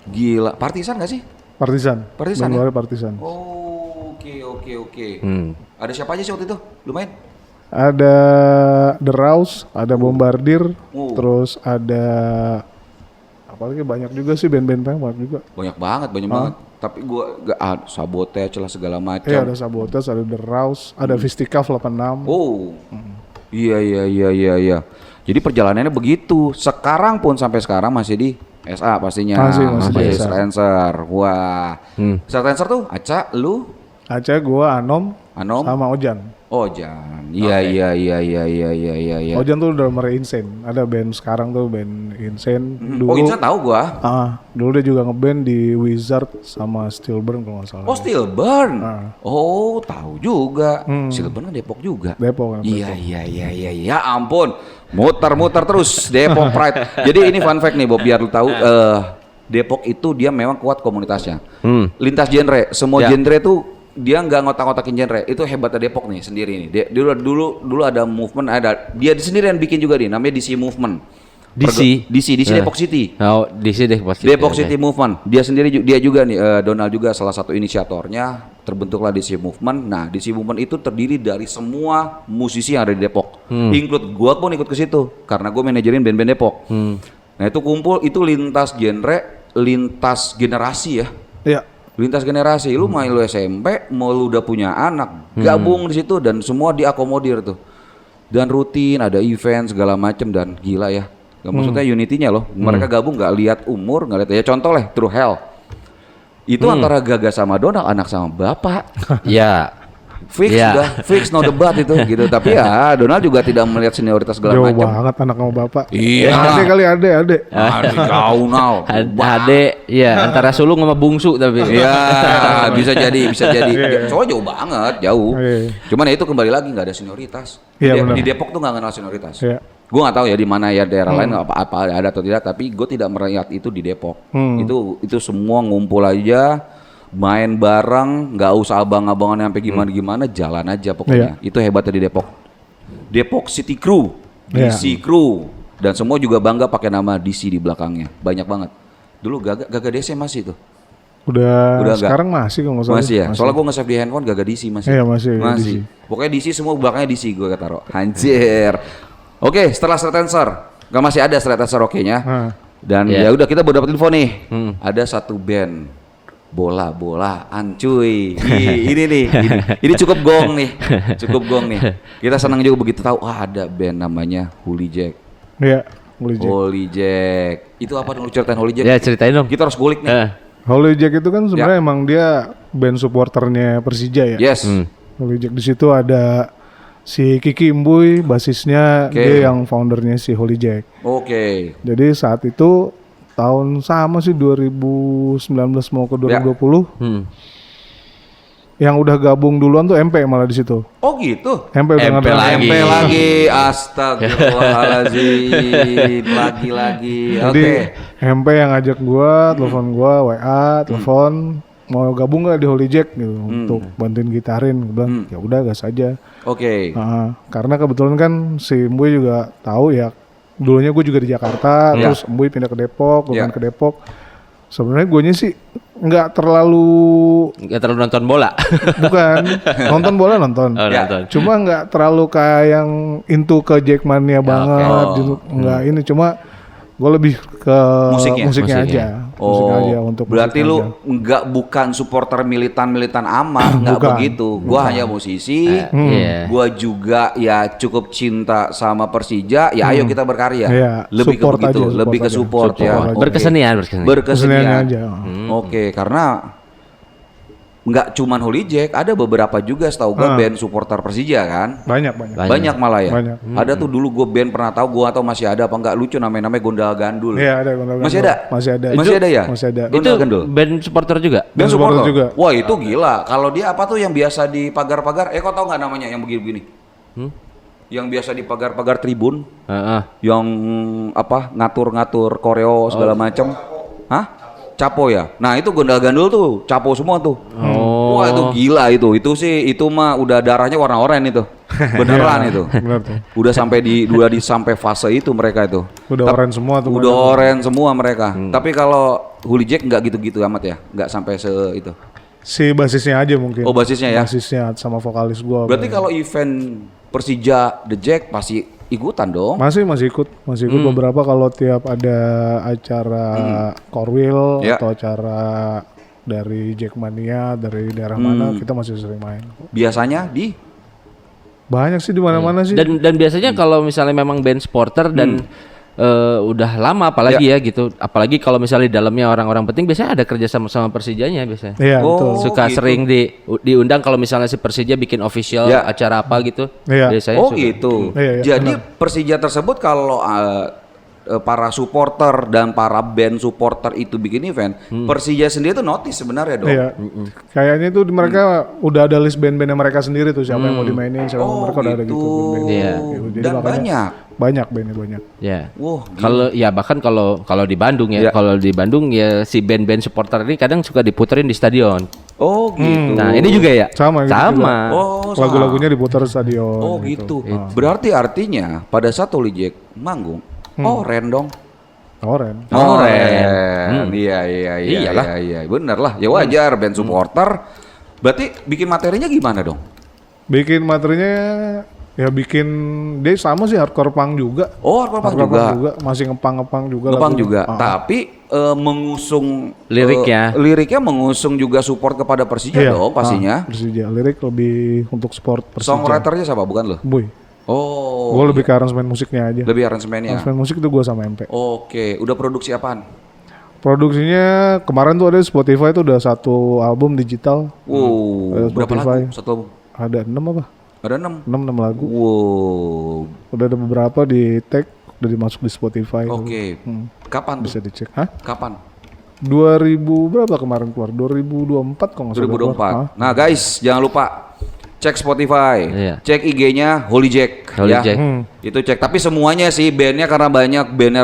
Gila, Partisan gak sih? Partisan ya? Partisan. Oh, oke. Ada siapa aja sih waktu itu? Lumayan? Ada The Rouse, ada Bombardir, terus ada apalagi banyak juga sih band-band punk juga. Banyak banget. Tapi gua gak Sabotage lah segala macam. Iya, ada Sabotage, ada The Rouse, ada Fistika 86. Oh. Iya. Jadi perjalanannya begitu. Sekarang pun sampai sekarang masih di SA pastinya. Masih di SA. Stratenser. Wah. Stratenser tuh Aca, lu? Aca, gua, Anom, sama Ojan. Ojan. Iya. Ojan tuh udah mereka Insane. Ada band sekarang tuh band Insane. Dulu, Insane tahu gua. Dulu dia juga ngeband di Wizard sama Stillburn kalau nggak salah. Oh, Stillburn. Oh, tahu juga. Stillburn kan Depok juga. Depok kan. Iya. Ya ampun. Muter-muter terus Depok Pride. Jadi ini fun fact nih Bob, biar lu tahu Depok itu dia memang kuat komunitasnya. Lintas genre, semua genre tuh dia nggak ngotak-ngotakin genre. Itu hebatnya Depok nih sendiri nih. Dulu ada movement, dia sendiri yang bikin juga nih, namanya DC Movement. DC Depok City. Oh, DC Depok City Movement. Dia juga nih Donald juga salah satu inisiatornya. Terbentuklah DC Movement. Nah, DC Movement itu terdiri dari semua musisi yang ada di Depok. Include gua pun ikut ke situ karena gua manajerin band-band Depok. Nah, itu kumpul itu lintas genre, lintas generasi ya. Iya. Lintas generasi, lu main lu SMP, mau lu udah punya anak, gabung di situ dan semua diakomodir tuh. Dan rutin ada event segala macem dan gila ya. Maksudnya unity-nya loh. Mereka gabung nggak lihat umur, nggak lihat ya contoh lah True Hell. Itu antara Gaga sama Donald, anak sama bapak. Ya. Fix no debat itu gitu. Tapi ya Donald juga tidak melihat senioritas segala macam. Jauh banget anak sama bapak. Iya. Ade. Jauh now. Ade, ya antara sulung sama bungsu tapi. Iya, bisa jadi. Soalnya jauh banget, jauh. Cuman ya itu kembali lagi nggak ada senioritas. Di Depok tuh nggak kenal senioritas. Iya. Gue nggak tahu ya di mana ya daerah lain apa ada atau tidak. Tapi gue tidak melihat itu di Depok. Itu semua ngumpul aja. Main bareng, nggak usah abang-abangan sampai gimana, jalan aja pokoknya. Itu hebatnya di Depok. Depok City Crew, DC Crew, dan semua juga bangga pakai nama DC di belakangnya. Banyak banget. Dulu Gaga DC masih tuh. Udah sekarang masih kalau nggak salah. Masih ya. Soalnya gue nge-save di handphone Gaga DC masih. Iya masih. DC. Pokoknya DC semua belakangnya DC gue taruh. Anjir. Oke, setelah Stratenser, nggak masih ada Stratenser oke-nya. Dan ya udah kita baru dapat info nih. Ada satu band. Bola-bolaan cuy. Ini cukup gong nih. Kita senang juga begitu tahu ada band namanya Holy Jack. Iya, Holy Jack. Itu apa dong, lu ceritain Holy Jack? Ya, ceritain dong. Kita harus gulik nih. Holy Jack itu kan sebenarnya emang dia band supporternya Persija ya. Yes. Holy Jack di situ ada si Kiki Imbuy, basisnya dia yang foundernya si Holy Jack. Oke. Jadi saat itu tahun sama sih 2019 mau ke 2020. Yang udah gabung duluan tuh MP malah di situ. Oh gitu. MP lagi. Astagfirullahaladzim. Lagi. Jadi MP yang ngajak gua, telepon gua, WA, telepon mau gabung nggak di Holy Jack gitu untuk bantuin gitarin. Gua bilang ya udah gas aja. Oke. Karena kebetulan kan si Mboy juga tahu ya. Dulunya gue juga di Jakarta, terus Mboy pindah ke Depok, gue ke Depok. Sebenarnya guenya sih nggak terlalu nonton bola. Bukan, nonton bola nonton. Nonton. Cuma nggak terlalu kayak yang into ke Jackmania banget, nggak ini. Cuma gue lebih ke musiknya aja. Musiknya aja untuk berarti lu bukan supporter militan amat, nggak begitu. Gua hanya musisi. Gua juga ya cukup cinta sama Persija. Ya ayo kita berkarya. Lebih ke begitu, lebih ke support ya. Berkesenian aja. Oke, karena nggak cuman Holy Jack, ada beberapa juga setahu gue band supporter Persija kan. Banyak. Banyak malah ya. Banyak. Ada tuh dulu gue band pernah tahu, gue atau masih ada apa enggak, lucu namanya Gondal Gandul. Iya, ada Gondal Masih Gandul. ada? Masih ada. Masih ada ya? Masih ada. Itu Gondal Gandul. band supporter juga. Band supporter supporter juga. Wah itu gila. Kalau dia apa tuh yang biasa di pagar-pagar? Kau tahu nggak namanya yang begini-begini? Yang biasa di pagar-pagar tribun, yang apa ngatur-ngatur koreo segala macam. Hah? Capo ya. Nah itu Gondal Gandul tuh capo semua tuh. Wah itu gila itu. Itu sih itu mah udah darahnya warna oranye itu. Beneran itu. Bener tuh. Udah sampai sampai fase itu mereka itu. Udah oren semua tuh. Udah oren semua mereka. Tapi kalau Holy Jack nggak gitu-gitu amat ya. Nggak sampai itu. Si basisnya aja mungkin. Oh basisnya ya. Basisnya sama vokalis gua. Berarti kalau event Persija The Jack pasti ikutan dong. Masih ikut beberapa kalau tiap ada acara Korwil atau acara dari Jackmania dari daerah mana kita masih sering main. Biasanya di Banyak sih di mana-mana sih. Dan biasanya kalau misalnya memang band supporter dan udah lama apalagi ya gitu, apalagi kalau misalnya di dalamnya orang-orang penting biasanya ada kerja sama Persijanya biasanya. Iya, betul. Suka gitu. sering diundang kalau misalnya si Persija bikin official acara apa gitu. Iya. Biasanya Oh suka. gitu. Iya, Jadi Persija tersebut kalau para supporter dan para band supporter itu bikin event, Persija sendiri tuh notice sebenarnya dong. Iya. Kayaknya itu mereka udah ada list band-bandnya mereka sendiri tuh siapa yang mau dimainin, siapa mereka udah ada gitu band-band. Iya. Gitu. Jadi Dan makanya banyak. banyak bandnya banyak. Ya. Wah, Kalau ya bahkan kalau di Bandung ya, Iya. kalau di Bandung ya si band-band supporter ini kadang suka diputerin di stadion. Oh gitu. Nah, ini juga ya? Sama gitu Sama. Oh, sama. Lagu-lagunya diputar di stadion. Oh gitu. Berarti artinya pada saat Holy Jack manggung, oren dong. Oren. Oren. Iya Iyalah. iya, bener lah. Ya wajar band supporter. Berarti bikin materinya gimana dong? Bikin materinya ya bikin dia sama sih hardcore punk juga. Oh, hardcore punk juga. Masih ngepang juga. Ngepang lagunya. juga. Tapi mengusung Liriknya. liriknya mengusung juga support kepada Persija Iya. dong pastinya. Persija lirik lebih untuk sport Persija. Songwriternya siapa bukan lo? Boy. Oh. Gue lebih ke aransemen musiknya aja. Lebih aransemennya. Aransemen musik itu gue sama MP. Oke, udah produksi apaan? Produksinya kemarin tuh ada di Spotify tuh udah 1 album digital. Wow, berapa Spotify. lagu? Satu album? Ada 6 apa? Ada 6. 6 lagu. Wow. Udah ada beberapa di tag, udah dimasuk di Spotify. Oke. Kapan tuh? Bisa dicek. Hah? Kapan? 2000 berapa kemarin keluar? 2024 kalau nggak salah. 2024. Hah? Nah guys, jangan lupa cek Spotify, Iya. cek IG-nya Holy Jack, Holy ya. Jack. Itu cek. Tapi semuanya sih bandnya karena banyak bandnya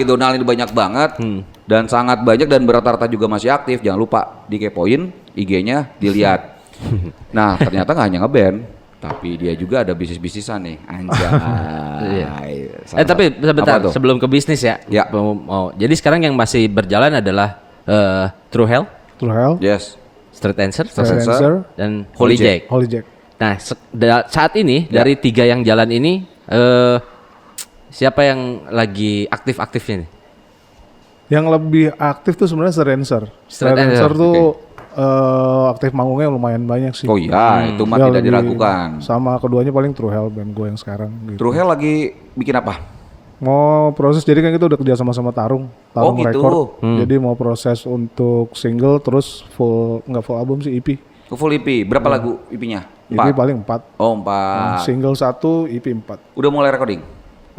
Donald ini banyak banget dan sangat banyak dan rata-rata juga masih aktif. Jangan lupa dikepoin IG-nya, dilihat. Nah ternyata nggak hanya ngeband, tapi dia juga ada bisnis-bisnisan nih, anjay. Tapi sebentar Apa tuh? sebelum ke bisnis ya. Ya. Jadi sekarang yang masih berjalan adalah True Hell, True Hell, Yes. Street Answer, Dancer, dan Holy Holy Jack. Holy Jack. Nah, saat ini dari 3 yang jalan ini siapa yang lagi aktif-aktifnya nih? Yang lebih aktif tuh sebenarnya Dancer. Straight Dancer Dancer, tuh aktif manggungnya lumayan banyak sih. Oh iya, itu mah Dia tidak lebih- diragukan. Sama keduanya paling True Hell band gue yang sekarang. Gitu. True Hell lagi bikin apa? Mau proses jadi kan kita udah kerja sama-sama Tarung Oh, gitu. Record. Jadi mau proses untuk single terus nggak full album sih EP. Full EP, berapa lagu EP-nya? EP paling 4. Oh 4. Single 1, EP 4. Udah mulai recording?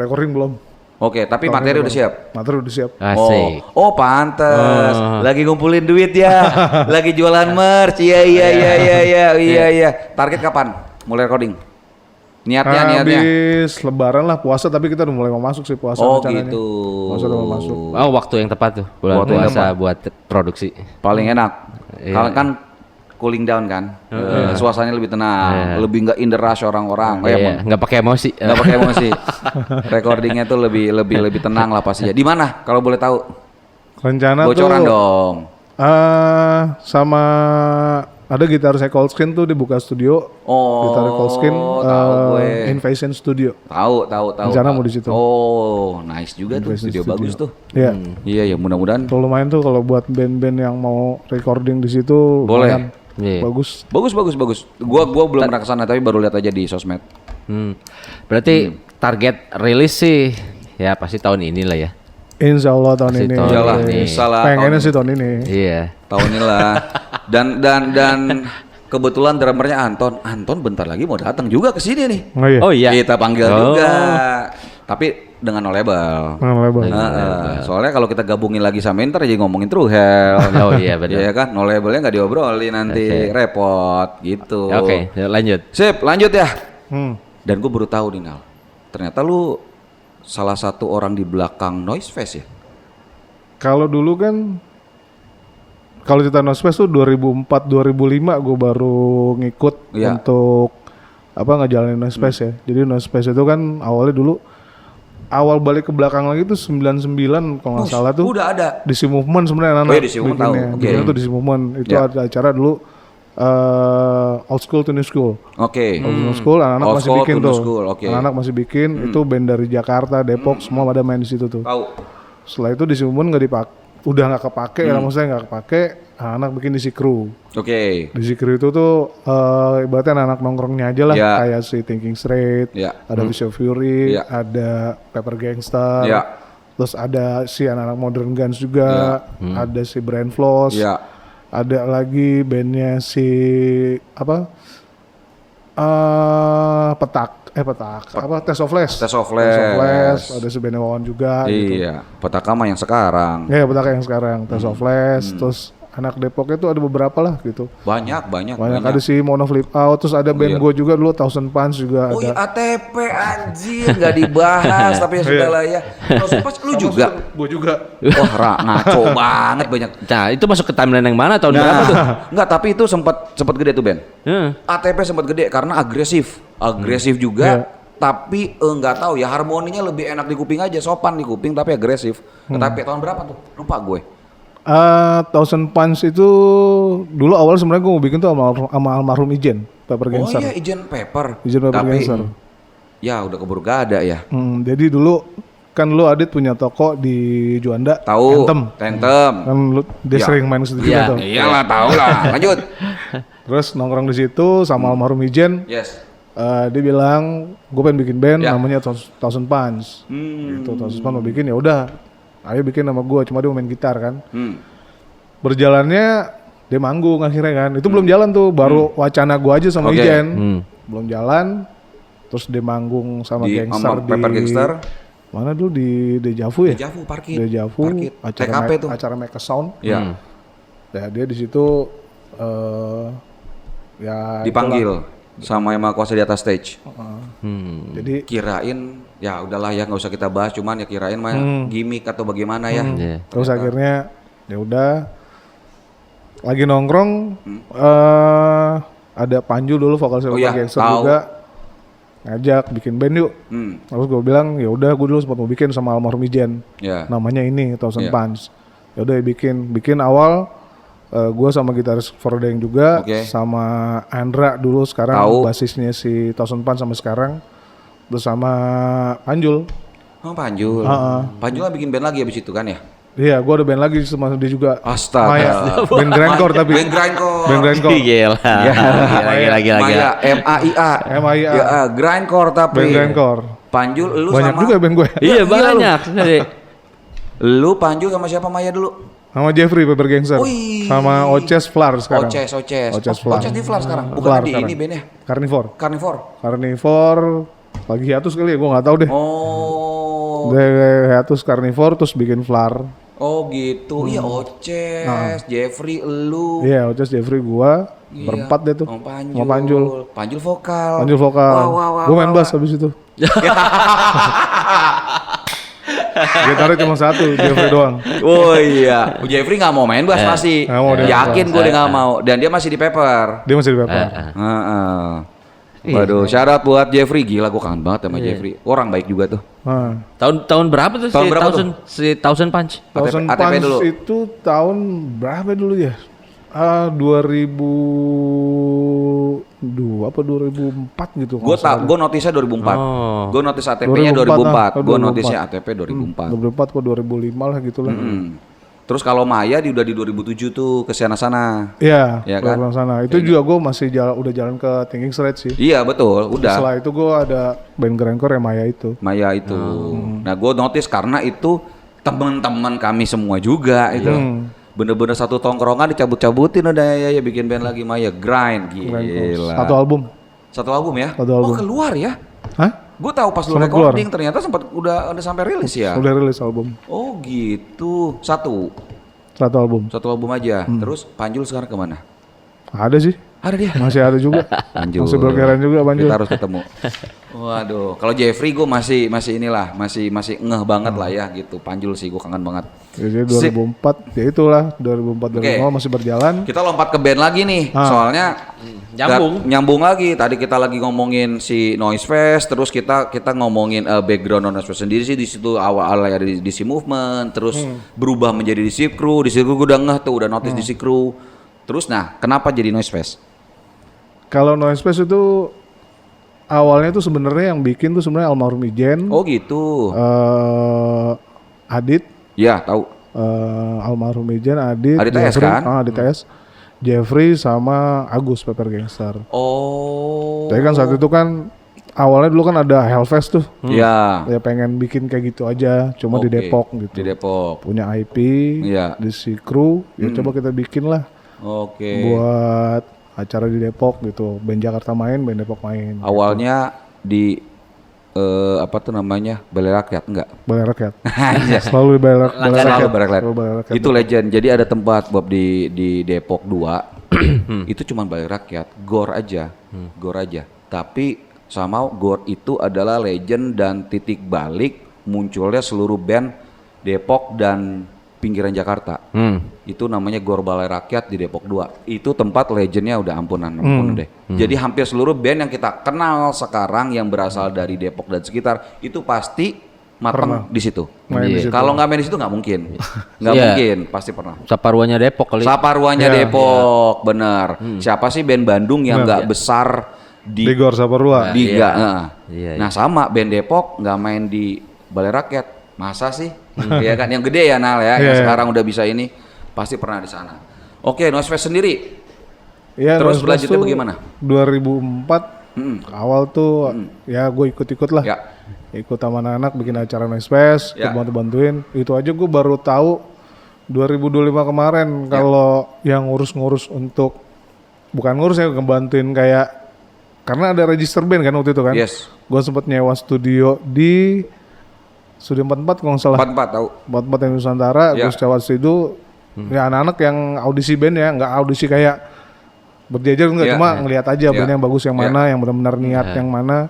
Recording belum. Oke, tapi materi udah siap? Materi udah siap. Asik. Oh pantes. Lagi ngumpulin duit ya. Lagi jualan merch. Iya. Target kapan? Mulai recording? Niatnya. Habis lebaran lah puasa tapi kita udah mulai mau masuk sih puasa Oh rencananya. gitu. Puasa udah mau masuk. Oh, waktu yang tepat tuh bulan Waktu yang puasa buat produksi. Paling enak. Iya. Kalau kan cooling down kan. Suasananya lebih tenang, lebih nggak in the rush orang-orang. Iya, nggak pakai emosi. Nggak pakai emosi. Recordingnya tuh lebih tenang lah pastinya. Di mana? Kalau boleh tahu? Rencana Bocoran tuh dong. sama ada gitar saya Cold Skin tuh dibuka studio. Oh, Gitar Cold Skin tahu gue. Invasion Studio. Tahu. Rencana mau di situ. Oh, nice juga tuh. Invasion Studio bagus tuh. Iya. Iya, mudah-mudahan. Tuh lumayan tuh kalau buat band-band yang mau recording di situ Boleh. lumayan. Iya. Bagus. Bagus. Gua belum pernah kesana tapi baru lihat aja di sosmed. Berarti target rilis sih ya pasti tahun ini lah ya. Insya Allah tahun Pasti ini. tahun Iyalah, ini. salah. Pengennya sih tahun ini. Iya. Tahun ini lah. Dan kebetulan drummernya Anton. Anton bentar lagi mau datang juga ke sini nih. Oh iya. Oh iya. Kita panggil juga. Tapi dengan no label. Soalnya kalau kita gabungin lagi sama Inter jadi ngomongin True Hell. Oh iya betul. Iya kan, no labelnya nggak diobrolin nanti repot gitu. Oke, lanjut. Sip, lanjut ya. Hmm. Dan gue baru tahu nih Nal, ternyata lu salah satu orang di belakang Noise Fest ya? Kalau dulu kan, kalau cerita Noise Fest tuh 2004-2005 gue baru ngikut untuk ngejalanin Noise Fest ya. Jadi Noise Fest itu kan awalnya dulu, awal balik ke belakang lagi tuh 99 kalau nggak salah tuh. Udah ada. DC Movement sebenarnya anak-anak. Oh iya, DC Movement tahu. Bikinnya tuh DC Movement. Itu ada acara dulu Old School to New School. Oke. Old School anak-anak Old masih School bikin to New tuh. School, oke. Anak-anak masih bikin, itu band dari Jakarta, Depok, semua pada main di situ tuh. Tahu. Setelah itu DC Movement nggak dipakai, udah nggak kepake ya, maksudnya nggak kepake. Anak-anak bikin DC Crew. Oke. DC Crew itu tuh ibaratnya anak-anak nongkrongnya aja lah, kayak si Thinking Straight, ada Visual Fury, ada Pepper Gangster, terus ada si anak-anak Modern Guns juga, ada si Brain Floss, ada lagi bandnya si Test of Flash, ada si bandnya Wawan juga. Iya, gitu. Petaka mah yang sekarang. Iya, Petaka yang sekarang, Test of Flash, terus anak Depoknya tuh ada beberapa lah gitu. Banyak. Ada si Mono Flip Out, terus ada band gue juga dulu Thousand Punch juga ada. Iya ATP anjir nggak dibahas tapi ya sudah lah ya. Thousand Punch lu juga? Gue juga. Wah ngaco banget banyak. Nah, itu masuk ke timeline yang mana tahun berapa tuh? Enggak, tapi itu sempat gede tuh Ben. ATP sempat gede karena agresif juga. Tapi enggak tahu ya, harmoninya lebih enak di kuping aja, sopan di kuping tapi agresif. Tapi tahun berapa tuh? Lupa gue. Thousand Punch itu dulu awal sebenarnya gue mau bikin tuh sama almarhum Ijen Pepper Gangster. Oh iya, Ijen Pepper tapi, Gangster. Ya udah keburu gak ada ya. Jadi dulu kan lu Adit punya toko di Juanda. Tahu. Tentem. Kan dia sering main ke situ juga tuh. Iyalah, tahu lah. Lanjut. Terus nongkrong di situ sama almarhum Ijen. Yes. Dia bilang gue pengen bikin band namanya Thousand Punch. Gitu, Thousand Punch mau bikin, ya udah. Ayo bikin nama gue, cuma dia mau main gitar kan. Berjalannya dia manggung akhirnya kan. Itu belum jalan tuh, baru wacana gue aja sama Ijen. Belum jalan. Terus dia manggung sama Gangster di Pepper Gangster. Mana dulu di Dejavu ya? Dejavu, TKP tuh. Acara Make a Sound. Iya. Ya dia di situ dipanggil sama yang Maha Kuasa di atas stage. Jadi kirain ya udahlah ya nggak usah kita bahas, cuman ya kirain mah gimmick atau bagaimana ya. Terus akhirnya ya udah lagi nongkrong ada Panju dulu vokal Gangster juga ngajak bikin band yuk. Terus gue bilang ya udah, gue dulu sempat mau bikin sama almarhum Ijen. Namanya ini Thousand Punch. Ya udah bikin awal gue sama gitaris Fordeng juga, sama Andra dulu sekarang basisnya si Thousand Punch sampai sekarang, terus sama Panjul. Panjul. Panjul lah bikin band lagi abis itu kan ya? Iya, gue ada band lagi sama dia juga. Astaga. Maya. Band grindcore tapi. Band grindcore. Gila. Maya MAIA. Ya, grindcore tapi. Band grindcore. Panjul lu banyak sama. Banyak juga band gue. Iya banyak. Lu Panjul sama siapa Maya dulu? Sama Jeffrey Pepper Gangster. Sama Oces Flar sekarang. Oces di Flar sekarang. Bukan di ini bandnya. Carnivore. Lagi hiatus kali ya, gue nggak tahu deh. Dia hiatus Carnivore terus bikin Flar. Oh gitu. Iya Oces, Jeffrey, elu. Iya Oces, Jeffrey, gua berempat deh tuh. Sama Panjul. Panjul vokal. Gue main bass habis itu. Gitarnya cuma satu, Jeffrey doang. Oh iya, Jeffrey nggak mau main bass pasti. Yakin gue dia nggak mau. Dan dia masih di Pepper. Waduh, syarat buat Jeffrey, gila gue kangen banget sama Jeffrey. Orang baik juga tuh. Tahun berapa tuh si Thousand Punch? Thousand Punch dulu. Itu tahun berapa dulu ya? 2002 apa 2004 gitu. Gue notisnya 2004. Gue notis ATP-nya 2004. Gue notisnya ATP 2004. 2004 ke 2005 lah gitulah. Terus kalau Maya udah di 2007 tuh ke sana-sana. Iya, ya kan? Sana. Itu juga gue masih udah jalan ke Thinking Straight sih. Iya betul, udah. Setelah itu gue ada band grindcore Maya itu. Nah gue notice karena itu teman-teman kami semua juga itu. Bener-bener satu tongkrongan dicabut-cabutin udah ya bikin band lagi Maya grind gila. Satu album. Satu album ya? Satu album. Oh keluar ya? Hah? Gue tahu pas lu Sempat recording ternyata sempat udah sampai rilis ya. Udah rilis album. Oh gitu. Satu Satu album aja. Terus Panjul sekarang kemana? ada sih, Ada dia. masih ada juga. Panjul. Masih berkeran juga Panjul. Kita harus ketemu. Waduh, kalau Jeffrey gue masih inilah, masih ngeh banget lah ya gitu. Panjul sih gue kangen banget. Jadi 2004 ya itulah 2004 2005 masih berjalan. Kita lompat ke band lagi nih. Soalnya nyambung lagi. Tadi kita lagi ngomongin si Noise Fest, terus kita ngomongin background Noise Fest sendiri sih di situ awal ya di DC Movement, terus berubah menjadi DC Crew. DC Crew gue udah ngeh tuh, udah notice DC Crew. Terus nah, kenapa jadi Noise Fest? Kalau Noise Fest itu awalnya tuh sebenarnya yang bikin tuh sebenarnya almarhum Ijen. Oh gitu. Adit. Ya, tahu. Almarhum Ijen, Adit TS Jeffrey, kan? Adit TS. Jeffrey sama Agus Pepper Gangster. Oh. Jadi kan saat itu kan awalnya dulu kan ada Hellfest tuh. Ya. Ya pengen bikin kayak gitu aja, cuma di Oke. Depok gitu. Di Depok. Punya IP, Iya. di si Crew, ya coba kita bikin lah Oke. buat acara di Depok gitu. Band Jakarta main, band Depok main. Awalnya di apa tuh namanya? Balai Rakyat enggak? Balai Rakyat. Iya. Selalu di Balai Rakyat. Selalu Balai Rakyat. Selalu Balai Rakyat. Itu legend. Jadi ada tempat Bob di Depok 2. Itu cuma Balai Rakyat, gor aja. Gor aja. Tapi sama gor itu adalah legend dan titik balik munculnya seluruh band Depok dan pinggiran Jakarta. Itu namanya Gor Balai Rakyat di Depok 2. Itu tempat legendnya udah ampun deh. Jadi hampir seluruh band yang kita kenal sekarang yang berasal dari Depok dan sekitar itu pasti matang di situ. Main di situ. Kalau nggak main di situ nggak mungkin. Nggak Iya. mungkin, pasti pernah. Saparwanya Depok kali. Saparwanya Depok, bener. Siapa sih band Bandung yang nggak besar Di Gor Saparua. di Iya. Iya. Nah sama band Depok nggak main di Balai Rakyat, masa sih? Iya kan yang gede ya Nal ya, yang Iya. sekarang udah bisa ini pasti pernah di sana. Oke, Noise Fest sendiri. Iya, Terus Noise Fest selanjutnya tuh bagaimana? 2004 awal tuh ya gue ikut-ikut lah. Ya. Ikut sama anak-anak bikin acara Noise Fest, Ya. bantu-bantuin. Itu aja gue baru tahu 2025 kemarin kalau yang ngurus-ngurus untuk bukan ngurus ya, ngebantuin kayak karena ada register band kan waktu itu kan. Yes. Gue sempat nyewa studio di Studio 44 kalau nggak salah. 44 tahu. 44 yang Nusantara, Ya. gue sewa studio. Ya anak-anak yang audisi band ya, nggak audisi kayak berjejer enggak, Ya, cuma ya. ngelihat aja band Ya. yang bagus yang Ya. mana, yang benar-benar niat yang mana.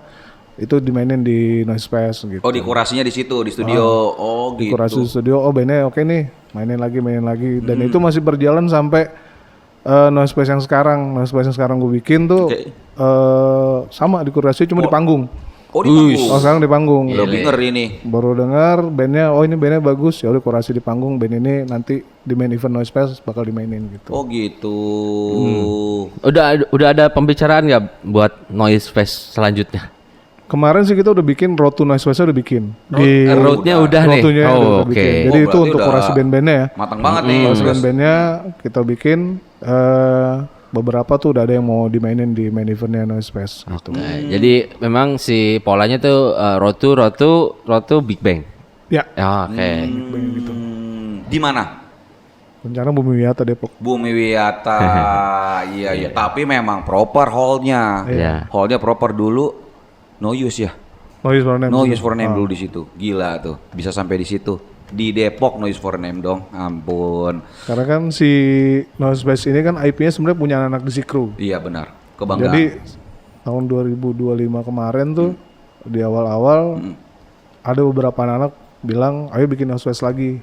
Itu dimainin di Noise Fest gitu. Oh, dikurasinya di situ di studio. Oh, gitu. Kurasi studio, oh bandnya oke nih, mainin lagi. Dan itu masih berjalan sampai Noise Fest yang sekarang. Noise Fest yang sekarang gue bikin tuh Oke. sama di kurasi cuma di panggung. Oh, di panggung. Oh sekarang di panggung. Lebih ngeri nih. Baru dengar bandnya, oh ini bandnya bagus, ya udah kurasi di panggung. Band ini nanti di main event Noise Fest bakal dimainin gitu. Oh, gitu. Udah ada pembicaraan nggak buat Noise Fest selanjutnya? Kemarin sih kita udah bikin Road to Noise Fest udah bikin. Roadnya udah nih. Road-nya Oh, udah oke. bikin. Jadi Oh, itu berarti untuk udah kurasi band-bandnya ya. Matang banget nih. Kurasi Terus. band-bandnya kita bikin beberapa tuh udah ada yang mau dimainin di main eventnya Noise Fest gitu. Nah, jadi memang si polanya tuh road to Big Bang. Ya, Ya, oke. Di mana? rencana Bumi Wiyata Depok. Bumi Wiyata. Iya. Tapi memang proper hall-nya. Iya. Hall-nya proper dulu. No use ya. Noise for Name. No use for name dulu di situ. Gila tuh. Bisa sampai di situ. Di Depok no use for name dong. Ampun. Karena kan si Noise Fest ini kan IP-nya sebenarnya punya anak di si Crew. Iya benar. Kebanggaan. Jadi tahun 2025 kemarin tuh di awal-awal ada beberapa anak bilang ayo bikin Noise Fest lagi.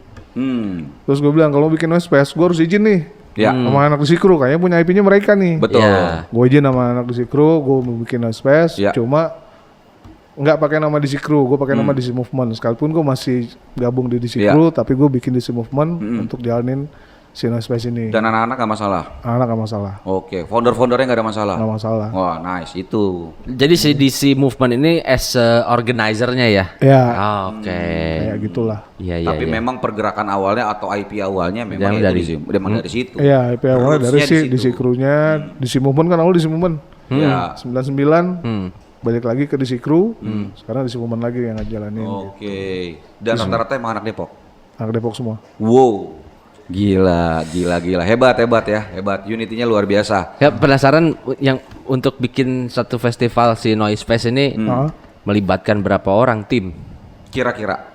Terus gue bilang kalau bikin Noise Fest gue harus izin nih Ya. sama anak di si Crew, kayaknya punya IP-nya mereka nih. Betul. Iya. Gue izin sama anak di si Crew, gue mau bikin Noise Fest, Ya. cuma nggak pakai nama DC Crew, gue pakai nama DC Movement. Sekalipun gue masih gabung di DC Ya. Crew, tapi gue bikin DC Movement untuk jalanin si Noise Fest ini. Dan anak-anak gak masalah. Anak gak masalah, Oke. Founder-foundernya gak ada masalah. nggak masalah. Wah nice itu. Jadi si DC Movement ini as organizer-nya ya. Ya, Oke. kayak gitulah. Iya. Tapi memang pergerakan awalnya atau IP awalnya memang Yang itu dari- memang dari situ. Iya, IP awalnya dari Roots-nya si di DC situ. Crew-nya, DC Movement kan awal DC Movement. Ya. 99, balik lagi ke DC Crew, sekarang DC Movement lagi yang ngejalanin. Oke. Dan rata-rata emang anak Depok. Anak Depok semua. Wow. Gila. Hebat ya. Hebat. Unity-nya luar biasa. Ya penasaran yang untuk bikin satu festival si Noise Fest ini melibatkan berapa orang tim? Kira-kira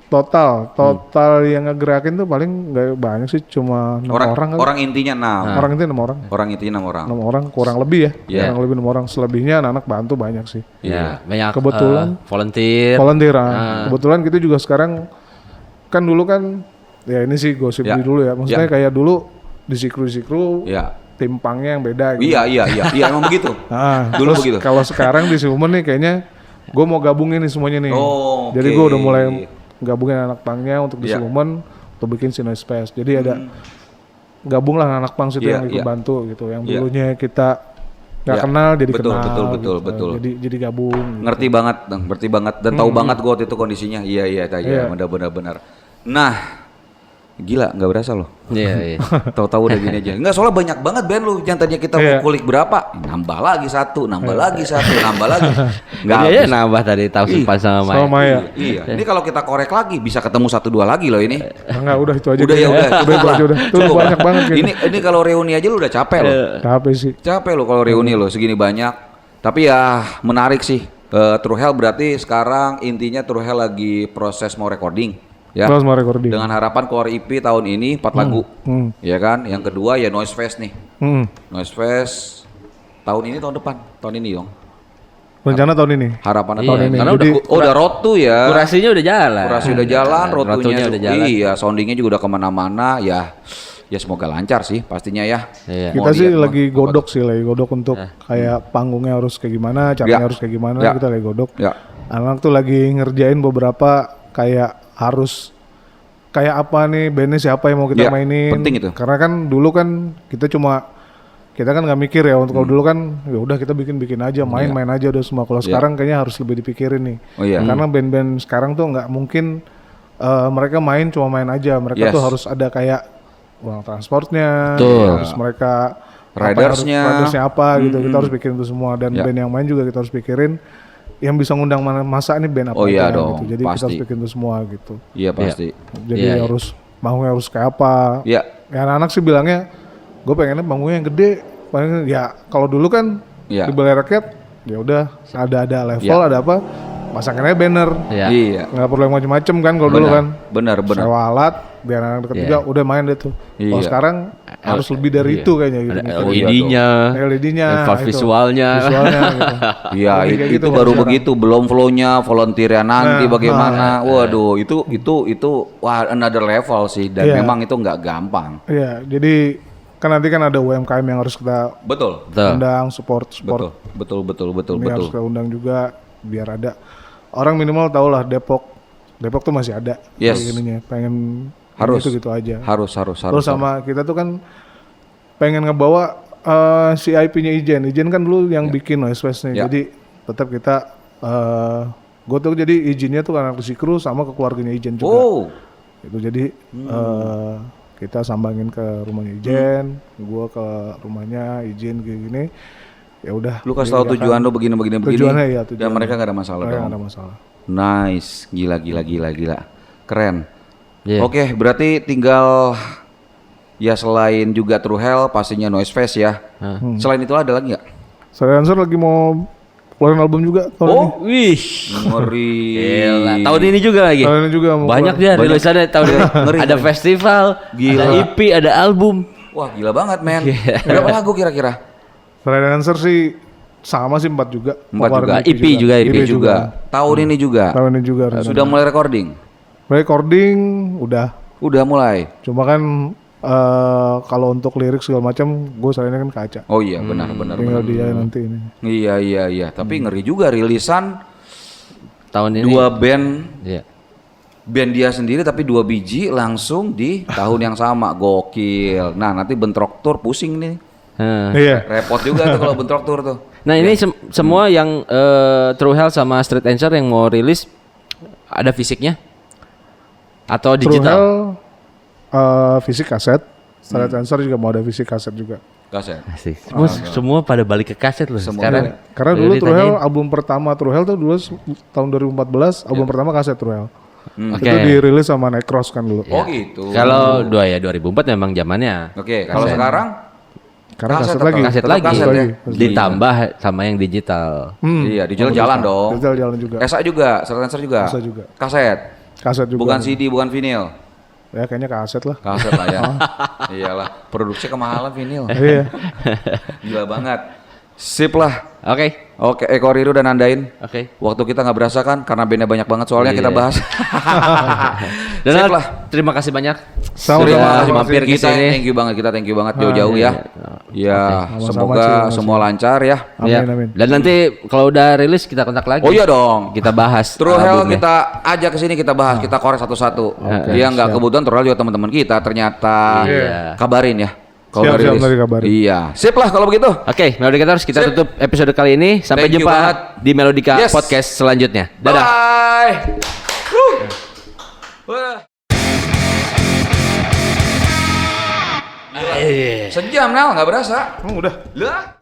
Total yang ngegerakin tuh paling nggak banyak sih, cuma 6 orang kali. Orang intinya 6. Orang intinya 6 orang. Orang intinya 6 orang. 6 orang kurang lebih ya. Yeah. Kurang lebih 6 orang. Selebihnya anak-anak bantu banyak sih. Ya, banyak Kebetulan volunteer. Kebetulan kita juga sekarang kan dulu kan ya ini sih gosip dulu ya. Maksudnya kayak dulu di Sikru tim pangnya yang beda gitu. Iya emang begitu. Dulu begitu. Kalau sekarang di Siumen nih kayaknya gue mau gabungin nih semuanya nih. Jadi gue udah mulai gabungin anak pangnya untuk di Siumen untuk bikin si Noise Fest. Jadi ada gabung lah anak pang situ yang ikut bantu gitu. Yang dulunya kita nggak kenal jadi kenal. Betul. Jadi gabung. Ngerti banget dan tahu banget gue waktu itu kondisinya. Iya, benar-benar. Nah, gila nggak berasa loh. Iya. Tahu-tahu udah gini aja. Enggak, soalnya banyak banget band lu yang tadinya kita mau kulik berapa, nambah lagi satu. Enggak Ya nambah tadi tahu Simpan sama Maya. Iya. Ini kalau kita korek lagi bisa ketemu 1-2 lagi loh ini. Enggak, udah itu aja. Udah itu aja udah. Itu banyak banget gitu. Ini kalau reuni aja lu udah capek loh. Capek sih. Capek lo kalau reuni lo segini banyak. Tapi ya menarik sih. True Hell berarti sekarang intinya True Hell lagi proses mau recording. Ya, dengan harapan keluar EP tahun ini 4 lagu, ya kan? Yang kedua ya Noise Fest nih, Noise Fest tahun ini tahun ini dong. Rencana tahun ini. Harapannya tahun ini. Karena udah road tuh ya. Kurasinya udah jalan. Kurasi udah jalan, rotunya udah jalan. Iya, soundingnya juga udah kemana-mana ya. Ya semoga lancar sih pastinya ya. Iya. Kita sih lagi godok untuk kayak panggungnya harus kayak gimana, caranya harus kayak gimana, kita lagi godok. Anak tuh lagi ngerjain beberapa kayak harus kayak apa nih bandnya siapa yang mau kita mainin. Penting itu. Karena kan dulu kan kita kan nggak mikir ya untuk kalau dulu kan ya udah kita bikin aja main aja udah semua. Kalau sekarang kayaknya harus lebih dipikirin nih. Karena band-band sekarang tuh nggak mungkin mereka main cuma main aja. Mereka tuh harus ada kayak uang transportnya, terus mereka ridersnya apa gitu. Kita harus pikirin itu semua dan band yang main juga kita harus pikirin. Yang bisa ngundang masa ini band apa dong, gitu. Jadi pasti. kita harus bikin itu semua gitu. Iya pasti. Jadi harus bangunnya harus kayak apa. Ya anak-anak sih bilangnya gue pengennya bangunnya yang gede. Paling ya kalau dulu kan di Balai Rakyat ya udah ada level ada apa pasangannya banner. Iya. Nggak perlu yang macem-macem kan kalau dulu kan. Benar. Sewa alat biar anak dekat juga udah main deh tuh. Kalau sekarang harus lebih dari itu kayaknya gitu. LED-nya, visualnya gitu. Iya, itu baru begitu, belum flow-nya, volunteer nanti bagaimana. Waduh, itu another level sih dan memang itu nggak gampang. Iya, jadi kan nanti kan ada UMKM yang harus kita undang, support. Betul. Ini harus kita undang juga biar ada orang minimal tahu lah Depok tuh masih ada. Ininya pengen harus gitu aja. Harus. Terus sama kita tuh kan pengen ngebawa si IP-nya Ijen kan dulu yang bikin Noise Fest nih. Jadi tetap kita gue tuh jadi izinnya tuh anak Sikru sama ke keluarganya Ijen juga. Itu jadi kita sambangin ke rumahnya Ijen, gue ke rumahnya Ijen gini. Ya udah. Lu kasih tahu tujuan lu begini. Tujuannya ya. Dan mereka nggak ada masalah. Mereka nggak ada masalah. Nice, gila, keren. Oke, berarti tinggal ya selain juga True Hell pastinya Noise Fest ya. Selain itu ada lagi nggak? Saya lagi mau keluarin album juga tahun ini. Wih, ngeri. Tahun ini juga lagi. Banyak dia rilisannya tahun ini. Ada festival, ada EP, ada album. Wah, gila banget, men. Berapa lagu kira-kira? Selain Dancer sih sama sih 4 juga. 4 juga. EP juga. Tahun ini juga. Sudah mulai recording? Recording udah mulai. Cuma kan kalau untuk lirik segala macam gue selainnya kan Kaca. Oh iya, benar. Tinggal dia nanti ini. Iya. Tapi ngeri juga rilisan tahun ini. 2 band. Band dia sendiri tapi 2 biji langsung di tahun yang sama. Gokil. Nah, nanti bentrok tour pusing nih. Repot juga tuh kalau bentrok tour tuh. Nah ini semua yang True Hell sama Street Answer yang mau rilis ada fisiknya atau digital? True Hell fisik kaset, Street Answer juga mau ada fisik kaset juga. Kaset. Semua pada balik ke kaset loh sekarang. Karena dulu True Hell album pertama True Hell tuh dulu tahun 2014 album pertama kaset True Hell. Oke. Itu dirilis sama Necros kan dulu. Oh gitu. Kalau 2004 memang zamannya. Oke, kalau sekarang Karena kaset tetap. lagi. Kaset Tetap lagi. kaset ya? Ditambah sama yang digital. Iya, digital jalan dong. Digital jalan juga. SA juga, silencer juga. SA juga. Kaset. Kaset juga. Bukan CD, bukan vinyl. Ya kayaknya kaset lah. Kaset lah ya. Iyalah, produksi kemahalan vinyl. Iya. Gila banget. Sip lah. Oke. Oke, Eko Riru dan Nandain. Oke. Waktu kita nggak berasa kan karena bandnya banyak banget soalnya Iya. kita bahas. Dan Sip lah. terima kasih banyak. Sama-sama. Sudah Terima kasih. mampir ke Kita sini. thank you banget jauh-jauh ya. Ya, Sama-sama, semoga Cil. semua lancar ya. Amin, Ya. amin. Dan nanti kalau udah rilis kita kontak lagi. Oh iya dong. Kita bahas. True Hell albumnya. kita ajak ke sini kita bahas, kita korek satu-satu. Dia nggak kebutuhan True Hell juga teman-teman kita ternyata Iya. kabarin ya. Kalau Siap, udah siap, rilis. nanti kabarin. Iya, sip lah kalau begitu. Oke, Melodicators kita Sip. tutup episode kali ini. Sampai Thank you jumpa banget. di Melodica Yes. Podcast selanjutnya. Dadah. Bye. Wah. Gila. Sejam Nel nggak berasa. Udah. Lah.